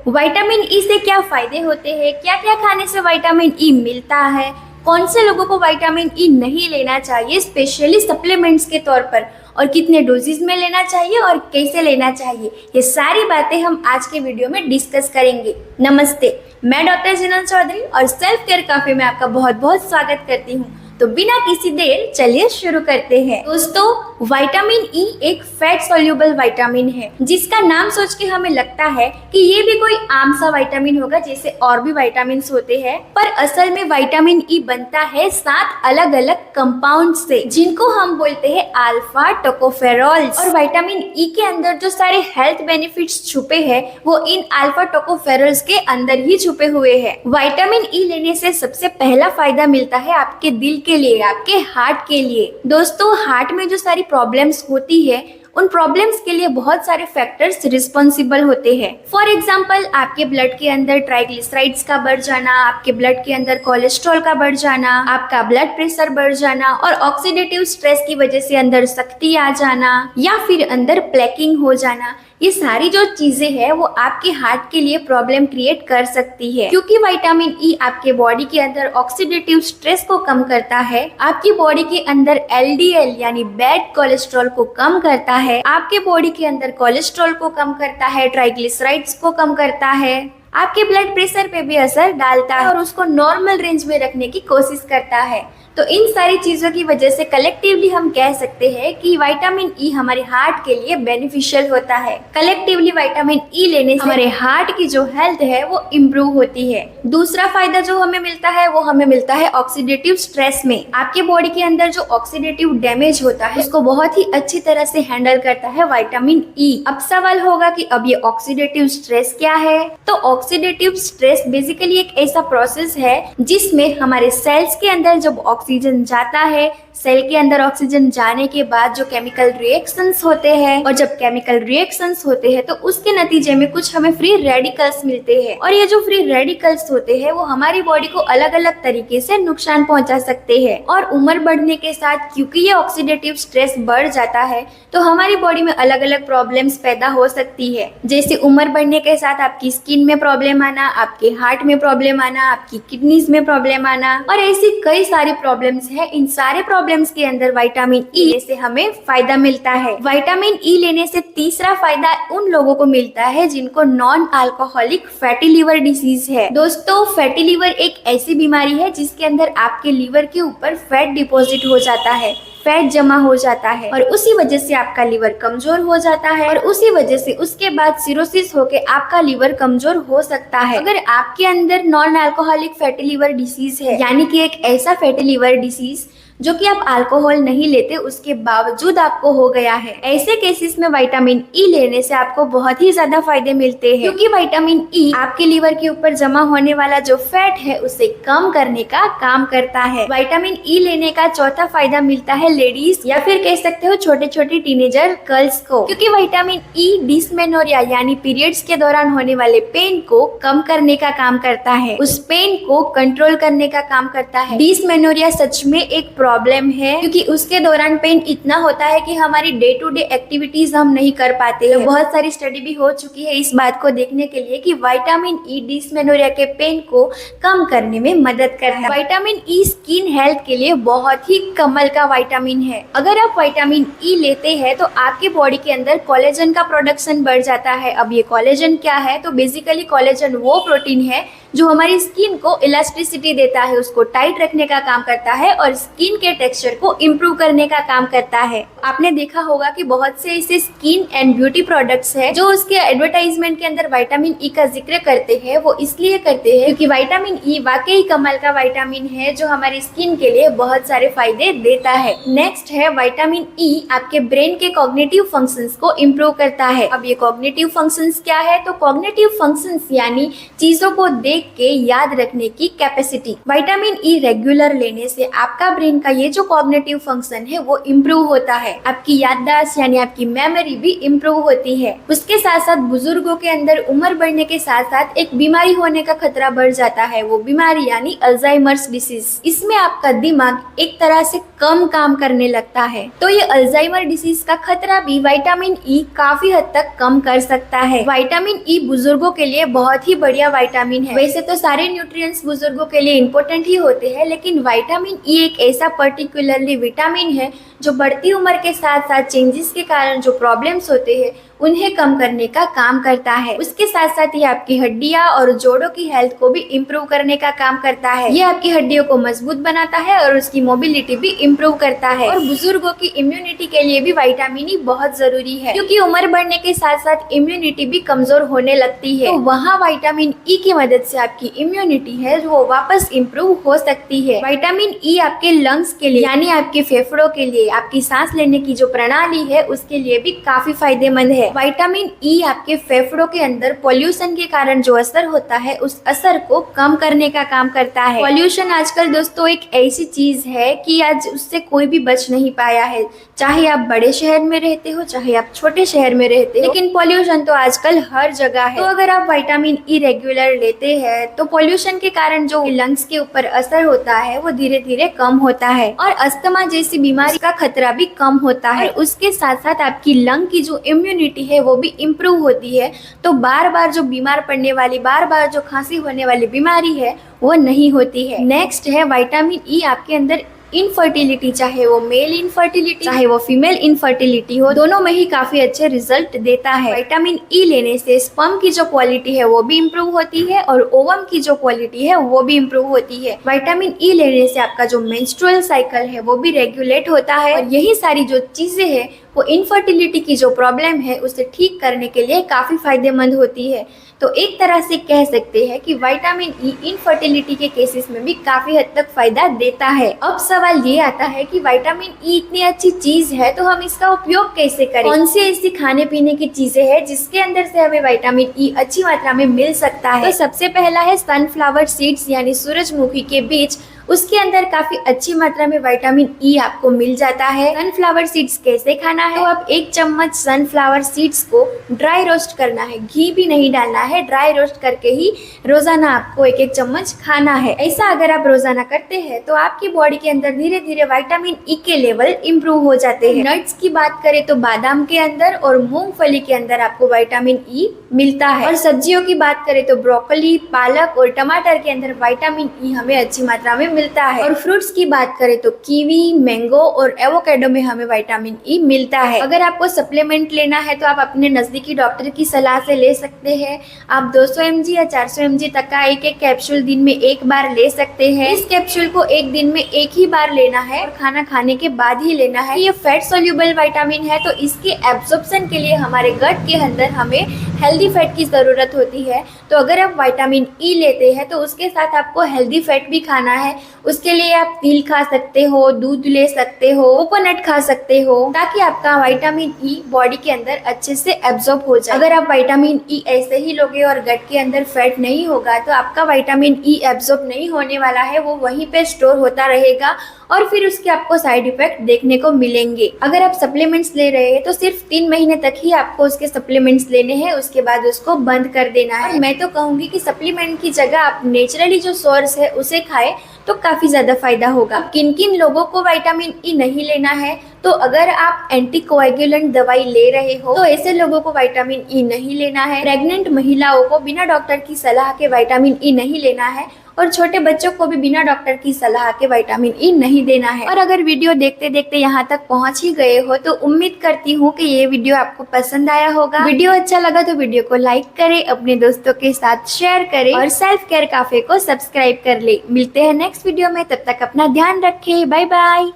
Vitamin E से क्या फायदे होते हैं, क्या क्या खाने से विटामिन ई मिलता है, कौन से लोगों को विटामिन ई नहीं लेना चाहिए स्पेशली सप्लीमेंट्स के तौर पर, और कितने डोजेज में लेना चाहिए और कैसे लेना चाहिए, ये सारी बातें हम आज के वीडियो में डिस्कस करेंगे। नमस्ते, मैं डॉक्टर जिनल चौधरी और सेल्फ केयर कैफे में आपका बहुत बहुत स्वागत करती हूँ। तो बिना किसी देर चलिए शुरू करते हैं। दोस्तों, विटामिन ई एक फैट सोल्यूबल विटामिन है, जिसका नाम सोच के हमें लगता है कि ये भी कोई आम सा विटामिन होगा जैसे और भी विटामिन होते हैं, पर असल में विटामिन ई बनता है 7 अलग अलग कंपाउंड से, जिनको हम बोलते हैं अल्फा टोकोफेरॉल्स। और विटामिन ई के अंदर जो सारे हेल्थ बेनिफिट्स छुपे हैं वो इन अल्फा टोकोफेरॉल्स के अंदर ही छुपे हुए हैं। विटामिन ई लेने से सबसे पहला फायदा मिलता है आपके दिल के लिए, आपके हार्ट के लिए। दोस्तों, हार्ट में जो सारी प्रॉब्लम्स होती है उन प्रॉब्लम्स के लिए बहुत सारे फैक्टर्स रिस्पॉन्सिबल होते हैं। फॉर एग्जाम्पल, आपके ब्लड के अंदर ट्राइग्लिसराइड्स का बढ़ जाना, आपके ब्लड के अंदर कोलेस्ट्रॉल का बढ़ जाना, आपका ब्लड प्रेशर बढ़ जाना, और ऑक्सीडेटिव स्ट्रेस की वजह से अंदर सख्ती आ जाना या फिर अंदर प्लेकिंग हो जाना, ये सारी जो चीजें हैं वो आपके हार्ट के लिए प्रॉब्लम क्रिएट कर सकती है। क्योंकि विटामिन ई आपके बॉडी के अंदर ऑक्सीडेटिव स्ट्रेस को कम करता है, आपकी बॉडी के अंदर एलडीएल यानी बैड कोलेस्ट्रॉल को कम करता है, आपके बॉडी के अंदर कोलेस्ट्रॉल को कम करता है, ट्राइग्लिसराइड्स को कम करता है, आपके ब्लड प्रेशर पे भी असर डालता है और उसको नॉर्मल रेंज में रखने की कोशिश करता है। तो इन सारी चीजों की वजह से कलेक्टिवली हम कह सकते हैं कि विटामिन ई हमारे हार्ट के लिए बेनिफिशियल होता है। कलेक्टिवली विटामिन ई लेने से हमारे हार्ट की जो हेल्थ है वो इम्प्रूव होती है। दूसरा फायदा जो हमें मिलता है वो हमें मिलता है ऑक्सीडेटिव स्ट्रेस में। आपके बॉडी के अंदर जो ऑक्सीडेटिव डैमेज होता है उसको बहुत ही अच्छी तरह से हैंडल करता है विटामिन ई। अब सवाल होगा कि अब ये ऑक्सीडेटिव स्ट्रेस क्या है? तो ऑक्सीडेटिव स्ट्रेस बेसिकली एक ऐसा प्रोसेस है जिसमें हमारे सेल्स के अंदर जब ऑक्सीजन जाता है, सेल के अंदर ऑक्सीजन जाने के बाद जो केमिकल रिएक्शंस होते हैं, और जब केमिकल रिएक्शंस होते हैं तो उसके नतीजे में कुछ हमें फ्री रेडिकल्स मिलते हैं, और ये जो फ्री रेडिकल्स होते हैं वो हमारी बॉडी को अलग अलग तरीके से नुकसान पहुंचा सकते हैं। और उम्र बढ़ने के साथ क्योंकि ये ऑक्सीडेटिव स्ट्रेस बढ़ जाता है तो हमारी बॉडी में अलग अलग प्रॉब्लम्स पैदा हो सकती है। जैसे उम्र बढ़ने के साथ आपकी स्किन में प्रॉब्लम आना, आपके हार्ट में प्रॉब्लम आना, आपकी किडनीज में प्रॉब्लम आना, और ऐसी कई सारी प्रॉब्लम्स है। इन सारे प्रॉब्लम्स के अंदर विटामिन ई से हमें फायदा मिलता है। विटामिन ई लेने से तीसरा फायदा उन लोगों को मिलता है जिनको non alcoholic fatty liver disease है। दोस्तों, फैटी लिवर एक ऐसी बीमारी है जिसके अंदर आपके लीवर के ऊपर फैट डिपॉजिट हो जाता है, फैट जमा हो जाता है, और उसी वजह से आपका लीवर कमजोर हो जाता है, और उसी वजह से उसके बाद सिरोसिस होके आपका लीवर कमजोर हो सकता है। अगर आपके अंदर non alcoholic fatty liver disease है, यानी कि एक ऐसा फैटी लिवर डिसीज जो कि आप अल्कोहल नहीं लेते उसके बावजूद आपको हो गया है, ऐसे केसेस में विटामिन ई लेने से आपको बहुत ही ज्यादा फायदे मिलते हैं। क्योंकि विटामिन ई आपके लीवर के ऊपर जमा होने वाला जो फैट है उसे कम करने का काम करता है। विटामिन ई लेने का चौथा फायदा मिलता है लेडीज या फिर कह सकते हो छोटे छोटे टीनेजर गर्ल्स को, क्योंकि विटामिन ई डिस्मेनोरिया यानी पीरियड्स के दौरान होने वाले पेन को कम करने का काम करता है, उस पेन को कंट्रोल करने का काम करता है। डिस्मेनोरिया सच में एक प्रॉब्लम है क्योंकि उसके दौरान पेन इतना होता है कि हमारी डे टू डे एक्टिविटीज हम नहीं कर पाते हैं। बहुत सारी स्टडी भी हो चुकी है इस बात को देखने के लिए कि विटामिन ई डिस्मेनोरिया के पेन को कम करने में मदद करता है। विटामिन ई स्किन हेल्थ के लिए बहुत ही कमाल का विटामिन है। अगर आप विटामिन ई लेते हैं तो आपके बॉडी के अंदर कोलेजन का प्रोडक्शन बढ़ जाता है। अब ये कोलेजन क्या है? तो बेसिकली कोलेजन वो प्रोटीन है जो हमारी स्किन को इलास्टिसिटी देता है, उसको टाइट रखने का काम करता है और स्किन के टेक्सचर को इम्प्रूव करने का काम करता है। आपने देखा होगा कि बहुत से ऐसे स्किन एंड ब्यूटी प्रोडक्ट्स हैं जो उसके एडवर्टाइजमेंट के अंदर विटामिन ई का जिक्र करते हैं। वो इसलिए करते हैं क्योंकि विटामिन ई वाकई कमाल का विटामिन है जो हमारी स्किन के लिए बहुत सारे फायदे देता है। नेक्स्ट है विटामिन ई आपके ब्रेन के कॉग्निटिव फंक्शंस को इम्प्रूव करता है। अब ये कॉग्निटिव फंक्शंस क्या है? तो कॉग्निटिव फंक्शंस यानी चीजों को देख के याद रखने की कैपेसिटी। विटामिन ई रेगुलर लेने से आपका ब्रेन का ये जो कॉग्निटिव फंक्शन है वो इम्प्रूव होता है, आपकी याददाश्त यानी आपकी मेमोरी भी इम्प्रूव होती है। उसके साथ साथ बुजुर्गों के अंदर उम्र बढ़ने के साथ साथ एक बीमारी होने का खतरा बढ़ जाता है, वो बीमारी यानी अल्जाइमर्स डिसीज। इसमें आपका दिमाग एक तरह से कम काम करने लगता है, तो ये अल्जाइमर डिसीज का खतरा भी विटामिन ई काफी हद तक कम कर सकता है। विटामिन ई बुजुर्गों के लिए बहुत ही बढ़िया विटामिन है। वैसे तो सारे न्यूट्रिएंट्स बुजुर्गों के लिए इम्पोर्टेंट ही होते हैं, लेकिन विटामिन ई एक ऐसा पर्टिकुलरली विटामिन है जो बढ़ती उम्र के साथ साथ चेंजेस के कारण जो प्रॉब्लम्स होते हैं उन्हें कम करने का काम करता है। उसके साथ साथ ये आपकी हड्डियां और जोड़ों की हेल्थ को भी इम्प्रूव करने का काम करता है। ये आपकी हड्डियों को मजबूत बनाता है और उसकी मोबिलिटी भी इम्प्रूव करता है। और बुजुर्गों की इम्यूनिटी के लिए भी विटामिन ई बहुत जरूरी है, क्योंकि उम्र बढ़ने के साथ साथ इम्यूनिटी भी कमजोर होने लगती है। तो वहाँ विटामिन ई की मदद से आपकी इम्यूनिटी है वो वापस इम्प्रूव हो सकती है। विटामिन ई आपके लंग्स के लिए यानी आपके फेफड़ों के लिए, आपकी सांस लेने की जो प्रणाली है उसके लिए भी काफी फायदेमंद है। विटामिन ई आपके फेफड़ों के अंदर पॉल्यूशन के कारण जो असर होता है उस असर को कम करने का काम करता है। पॉल्यूशन आजकल दोस्तों एक ऐसी चीज है कि आज उससे कोई भी बच नहीं पाया है, चाहे आप बड़े शहर में रहते हो चाहे आप छोटे शहर में रहते हो, लेकिन पॉल्यूशन तो आजकल हर जगह है। तो अगर आप विटामिन ई रेगुलर लेते हैं तो पॉल्यूशन के कारण जो लंग्स के ऊपर असर होता है वो धीरे धीरे कम होता है और अस्थमा जैसी बीमारी का खतरा भी कम होता है। उसके साथ साथ आपकी लंग की जो इम्यूनिटी है वो भी इम्प्रूव होती है, तो बार बार जो बीमार पड़ने वाली, बार बार जो खांसी होने वाली बीमारी है वो नहीं होती है। नेक्स्ट है विटामिन ई आपके अंदर इनफर्टिलिटी, चाहे वो मेल इनफर्टिलिटी चाहे वो फीमेल इनफर्टिलिटी हो, दोनों में ही काफी अच्छे रिजल्ट देता है। विटामिन ई लेने से स्पर्म की जो क्वालिटी है वो भी इम्प्रूव होती है और ओवम की जो क्वालिटी है वो भी इम्प्रूव होती है। विटामिन ई लेने से आपका जो मेंस्ट्रुअल साइकिल है वो भी रेगुलेट होता है और यही सारी जो चीजें हैं वो इनफर्टिलिटी की जो प्रॉब्लम है उसे ठीक करने के लिए काफी फायदेमंद होती है। तो एक तरह से कह सकते हैं कि विटामिन ई इनफर्टिलिटी के केसेस में भी काफी हद तक फायदा देता है। अब सवाल ये आता है कि विटामिन ई इतनी अच्छी चीज है तो हम इसका उपयोग कैसे करें? कौन सी ऐसी खाने पीने की चीजें हैं जिसके अंदर से हमें विटामिन ई अच्छी मात्रा में मिल सकता है? तो सबसे पहला है सनफ्लावर सीड्स यानी सूरजमुखी के बीज। उसके अंदर काफी अच्छी मात्रा में विटामिन ई आपको मिल जाता है। सनफ्लावर सीड्स कैसे खाना है? तो आप 1 चम्मच सनफ्लावर सीड्स को ड्राई रोस्ट करना है, घी भी नहीं डालना है, ड्राई रोस्ट करके ही रोजाना आपको 1-1 चम्मच खाना है। ऐसा अगर आप रोजाना करते हैं तो आपकी बॉडी के अंदर धीरे धीरे विटामिन ई के लेवल इम्प्रूव हो जाते हैं। नट्स की बात करें तो बादाम के अंदर और मूंगफली के अंदर आपको विटामिन ई मिलता है। और सब्जियों की बात करें तो ब्रोकली, पालक और टमाटर के अंदर विटामिन ई हमें अच्छी मात्रा में मिलता है। और फ्रूट्स की बात करें तो कीवी, मैंगो और एवोकेडो में हमें विटामिन ई मिलता है। अगर आपको सप्लीमेंट लेना है तो आप अपने नजदीकी डॉक्टर की सलाह से ले सकते हैं। आप 200 mg या 400 mg तक का एक कैप्सूल दिन में एक बार ले सकते हैं। इस कैप्सूल को एक दिन में एक ही बार लेना है और खाना खाने के बाद ही लेना है। ये फैट सोल्यूबल विटामिन है तो इसके एब्जॉर्प्शन के लिए हमारे गट के अंदर हमें हेल्दी फैट की जरूरत होती है। तो अगर आप विटामिन ई लेते हैं तो उसके साथ आपको हेल्दी फैट भी खाना है। उसके लिए आप तिल खा सकते हो, दूध ले सकते हो, कोकोनट खा सकते हो, ताकि आपका विटामिन ई बॉडी के अंदर अच्छे से एब्जॉर्ब हो जाए। अगर आप विटामिन ई ऐसे ही लोगे और गट के अंदर फैट नहीं होगा तो आपका विटामिन ई एब्जॉर्ब नहीं होने वाला है, वो वहीं पे स्टोर होता रहेगा और फिर उसके आपको साइड इफेक्ट देखने को मिलेंगे। अगर आप सप्लीमेंट्स ले रहे हैं तो सिर्फ 3 महीने तक ही आपको उसके सप्लीमेंट्स लेने हैं, उसके बाद उसको बंद कर देना है। मैं तो कहूंगी कि सप्लीमेंट की जगह आप नेचुरली जो सोर्स है उसे खाएं तो काफी ज्यादा फायदा होगा। किन किन लोगों को विटामिन ई नहीं लेना है? तो अगर आप एंटीकोएगुलेंट दवाई ले रहे हो तो ऐसे लोगों को विटामिन ई नहीं लेना है। प्रेग्नेंट महिलाओं को बिना डॉक्टर की सलाह के विटामिन ई नहीं लेना है और छोटे बच्चों को भी बिना डॉक्टर की सलाह के विटामिन ई नहीं देना है। और अगर वीडियो देखते देखते यहाँ तक पहुँच ही गए हो तो उम्मीद करती हूँ कि ये वीडियो आपको पसंद आया होगा। वीडियो अच्छा लगा तो वीडियो को लाइक करें, अपने दोस्तों के साथ शेयर करें और सेल्फ केयर कैफे को सब्सक्राइब कर ले। मिलते हैं नेक्स्ट वीडियो में, तब तक अपना ध्यान रखें। Bye bye.